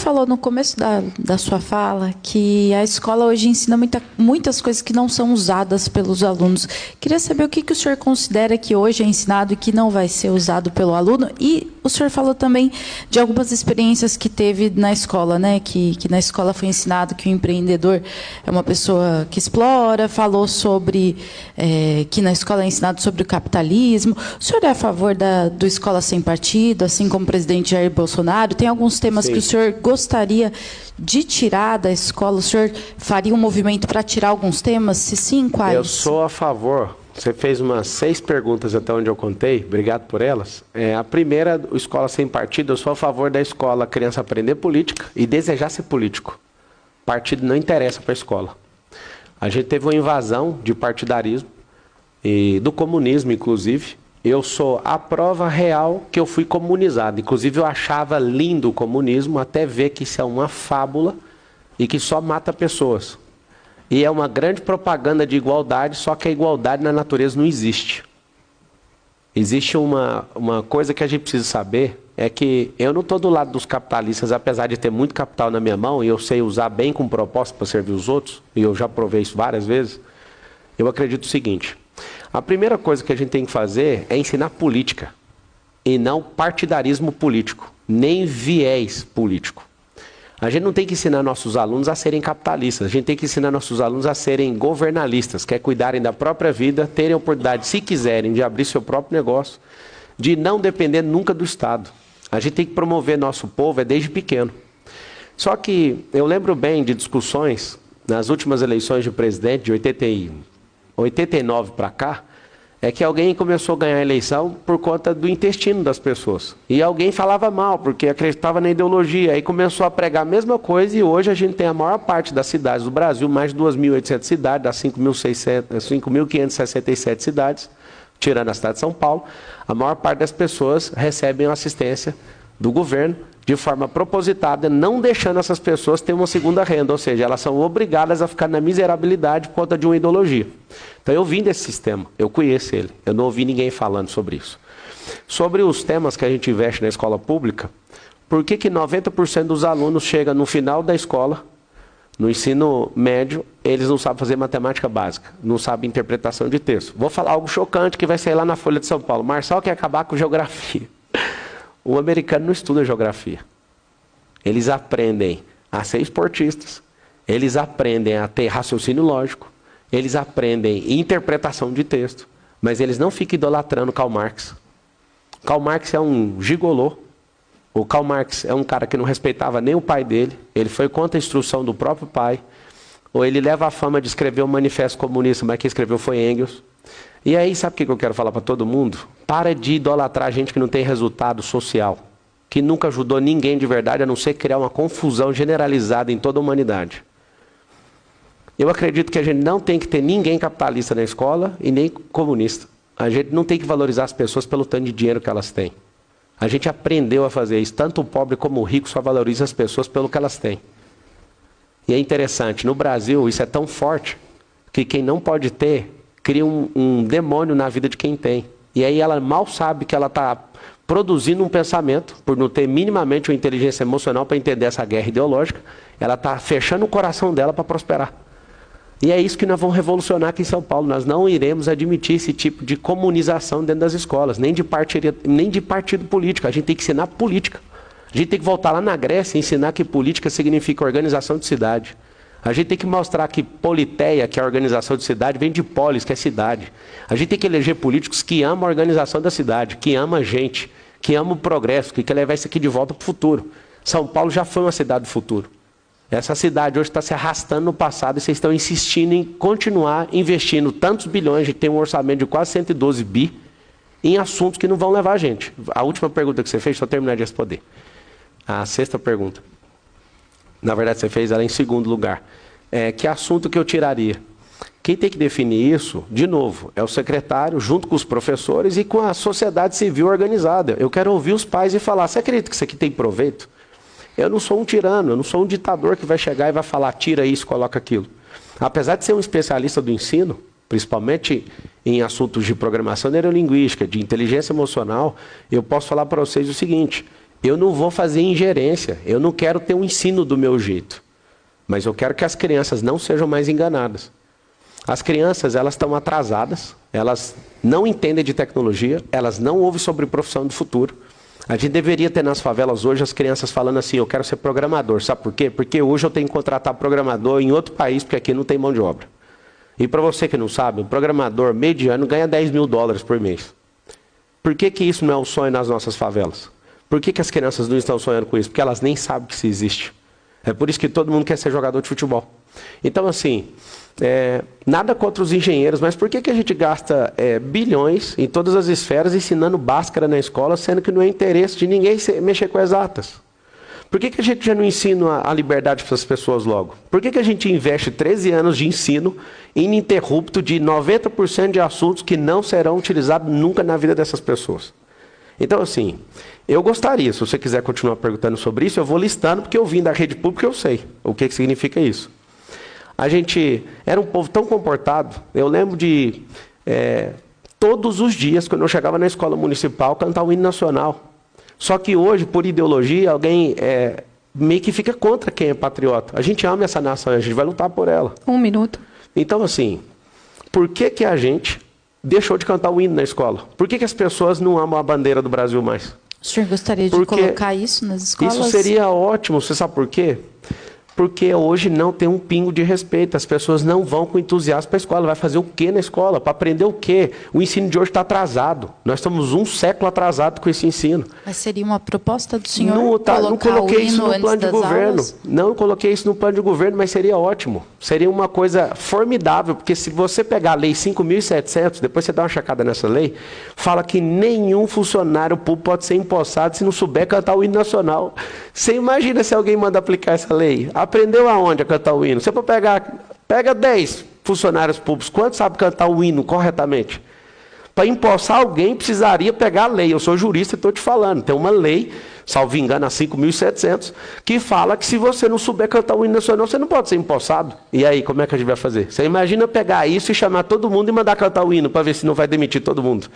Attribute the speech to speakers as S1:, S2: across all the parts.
S1: falou no começo da sua fala que a escola hoje ensina muitas coisas que não são usadas pelos alunos. Queria saber o que o senhor considera que hoje é ensinado e que não vai ser usado pelo aluno. E o senhor falou também de algumas experiências que teve na escola, né? Que na escola foi ensinado que o empreendedor é uma pessoa que explora, falou sobre que na escola é ensinado sobre o capitalismo. O senhor é a favor do escola sem partido, assim como o presidente Jair Bolsonaro? Tem alguns temas que o senhor gostaria de tirar da escola? O senhor faria um movimento para tirar alguns temas? Se sim, quais?
S2: Eu sou a favor. Você fez umas 6 perguntas até onde eu contei, obrigado por elas. A primeira, escola sem partido, eu sou a favor da escola, a criança aprender política e desejar ser político. Partido não interessa para a escola. A gente teve uma invasão de partidarismo, e do comunismo, inclusive. Eu sou a prova real que eu fui comunizado. Inclusive, eu achava lindo o comunismo, até ver que isso é uma fábula e que só mata pessoas. E é uma grande propaganda de igualdade, só que a igualdade na natureza não existe. Existe uma coisa que a gente precisa saber, é que eu não estou do lado dos capitalistas, apesar de ter muito capital na minha mão, e eu sei usar bem com propósito para servir os outros, e eu já provei isso várias vezes. Eu acredito o seguinte: a primeira coisa que a gente tem que fazer é ensinar política, e não partidarismo político, nem viés político. A gente não tem que ensinar nossos alunos a serem capitalistas, a gente tem que ensinar nossos alunos a serem governalistas, que é cuidarem da própria vida, terem a oportunidade, se quiserem, de abrir seu próprio negócio, de não depender nunca do Estado. A gente tem que promover nosso povo desde pequeno. Só que eu lembro bem de discussões nas últimas eleições de presidente, de 89 para cá, é que alguém começou a ganhar a eleição por conta do intestino das pessoas. E alguém falava mal, porque acreditava na ideologia. Aí começou a pregar a mesma coisa, e hoje a gente tem a maior parte das cidades do Brasil, mais de 2.800 cidades, das 5.567 cidades, tirando a cidade de São Paulo, a maior parte das pessoas recebem assistência do governo de forma propositada, não deixando essas pessoas ter uma segunda renda, ou seja, elas são obrigadas a ficar na miserabilidade por conta de uma ideologia. Então eu vim desse sistema, eu conheço ele, eu não ouvi ninguém falando sobre isso. Sobre os temas que a gente investe na escola pública, por que 90% dos alunos chegam no final da escola, no ensino médio, eles não sabem fazer matemática básica, não sabem interpretação de texto? Vou falar algo chocante que vai sair lá na Folha de São Paulo. Marçal quer acabar com geografia. O americano não estuda geografia. Eles aprendem a ser esportistas, eles aprendem a ter raciocínio lógico, eles aprendem interpretação de texto, mas eles não ficam idolatrando Karl Marx. Karl Marx é um gigolô. O Karl Marx é um cara que não respeitava nem o pai dele, ele foi contra a instrução do próprio pai, ou ele leva a fama de escrever um manifesto comunista, mas quem escreveu foi Engels. E aí, sabe o que eu quero falar para todo mundo? Para de idolatrar gente que não tem resultado social, que nunca ajudou ninguém de verdade, a não ser criar uma confusão generalizada em toda a humanidade. Eu acredito que a gente não tem que ter ninguém capitalista na escola e nem comunista. A gente não tem que valorizar as pessoas pelo tanto de dinheiro que elas têm. A gente aprendeu a fazer isso. Tanto o pobre como o rico só valoriza as pessoas pelo que elas têm. E é interessante, no Brasil isso é tão forte que quem não pode ter cria um demônio na vida de quem tem. E aí ela mal sabe que ela está produzindo um pensamento, por não ter minimamente uma inteligência emocional para entender essa guerra ideológica, ela está fechando o coração dela para prosperar. E é isso que nós vamos revolucionar aqui em São Paulo. Nós não iremos admitir esse tipo de comunização dentro das escolas, nem de partido político. A gente tem que ensinar política. A gente tem que voltar lá na Grécia e ensinar que política significa organização de cidade. A gente tem que mostrar que politeia, que é a organização de cidade, vem de polis, que é cidade. A gente tem que eleger políticos que amam a organização da cidade, que amam a gente, que amam o progresso, que quer levar isso aqui de volta para o futuro. São Paulo já foi uma cidade do futuro. Essa cidade hoje está se arrastando no passado e vocês estão insistindo em continuar investindo tantos bilhões, a gente tem um orçamento de quase 112 bi, em assuntos que não vão levar a gente. A última pergunta que você fez, só terminar de responder. A 6ª pergunta. Na verdade, você fez ela em 2º lugar. Que assunto que eu tiraria? Quem tem que definir isso, de novo, é o secretário, junto com os professores e com a sociedade civil organizada. Eu quero ouvir os pais e falar: você acredita que isso aqui tem proveito? Eu não sou um tirano, eu não sou um ditador que vai chegar e vai falar: tira isso, coloca aquilo. Apesar de ser um especialista do ensino, principalmente em assuntos de programação neurolinguística, de inteligência emocional, eu posso falar para vocês o seguinte: eu não vou fazer ingerência, eu não quero ter um ensino do meu jeito, mas eu quero que as crianças não sejam mais enganadas. As crianças, elas estão atrasadas, elas não entendem de tecnologia, elas não ouvem sobre profissão do futuro. A gente deveria ter nas favelas hoje as crianças falando assim, eu quero ser programador. Sabe por quê? Porque hoje eu tenho que contratar programador em outro país, porque aqui não tem mão de obra. E para você que não sabe, um programador mediano ganha $10 mil por mês. Por que isso não é um sonho nas nossas favelas? Por que as crianças não estão sonhando com isso? Porque elas nem sabem que isso existe. É por isso que todo mundo quer ser jogador de futebol. Então, assim, nada contra os engenheiros, mas por que a gente gasta bilhões em todas as esferas ensinando Bhaskara na escola, sendo que não é interesse de ninguém mexer com exatas? Por que a gente já não ensina a liberdade para as pessoas logo? Por que a gente investe 13 anos de ensino ininterrupto de 90% de assuntos que não serão utilizados nunca na vida dessas pessoas? Então, assim, eu gostaria, se você quiser continuar perguntando sobre isso, eu vou listando, porque eu vim da rede pública, eu sei o que significa isso. A gente era um povo tão comportado, eu lembro de todos os dias, quando eu chegava na escola municipal, cantar o hino nacional. Só que hoje, por ideologia, alguém meio que fica contra quem é patriota. A gente ama essa nação, a gente vai lutar por ela.
S3: 1 minuto.
S2: Então, assim, por que a gente deixou de cantar o hino na escola? Por que as pessoas não amam a bandeira do Brasil mais?
S1: O senhor gostaria de colocar isso nas escolas?
S2: Isso seria ótimo, você sabe por quê? Porque hoje não tem um pingo de respeito, as pessoas não vão com entusiasmo para a escola. Vai fazer o quê na escola? Para aprender o quê? O ensino de hoje está atrasado. Nós estamos 1 século atrasado com esse ensino.
S1: Mas seria uma proposta do senhor
S2: não coloquei isso no plano de governo. Não coloquei isso no plano de governo, mas seria ótimo. Seria uma coisa formidável, porque se você pegar a lei 5.700, depois você dá uma checada nessa lei, fala que nenhum funcionário público pode ser empossado se não souber cantar o hino nacional. Você imagina se alguém manda aplicar essa lei? Aprendeu aonde a cantar o hino? Você pode pega 10 funcionários públicos, quantos sabem cantar o hino corretamente? Para empossar alguém, precisaria pegar a lei. Eu sou jurista e estou te falando. Tem uma lei, salvo engano, a 5.700, que fala que se você não souber cantar o hino nacional, você não pode ser empossado. E aí, como é que a gente vai fazer? Você imagina pegar isso e chamar todo mundo e mandar cantar o hino, para ver se não vai demitir todo mundo.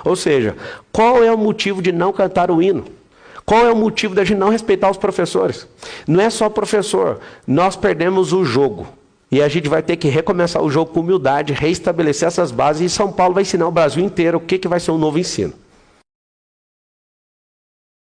S2: Ou seja, qual é o motivo de não cantar o hino? Qual é o motivo da gente não respeitar os professores? Não é só o professor, nós perdemos o jogo. E a gente vai ter que recomeçar o jogo com humildade, reestabelecer essas bases, e São Paulo vai ensinar o Brasil inteiro o que vai ser um novo ensino.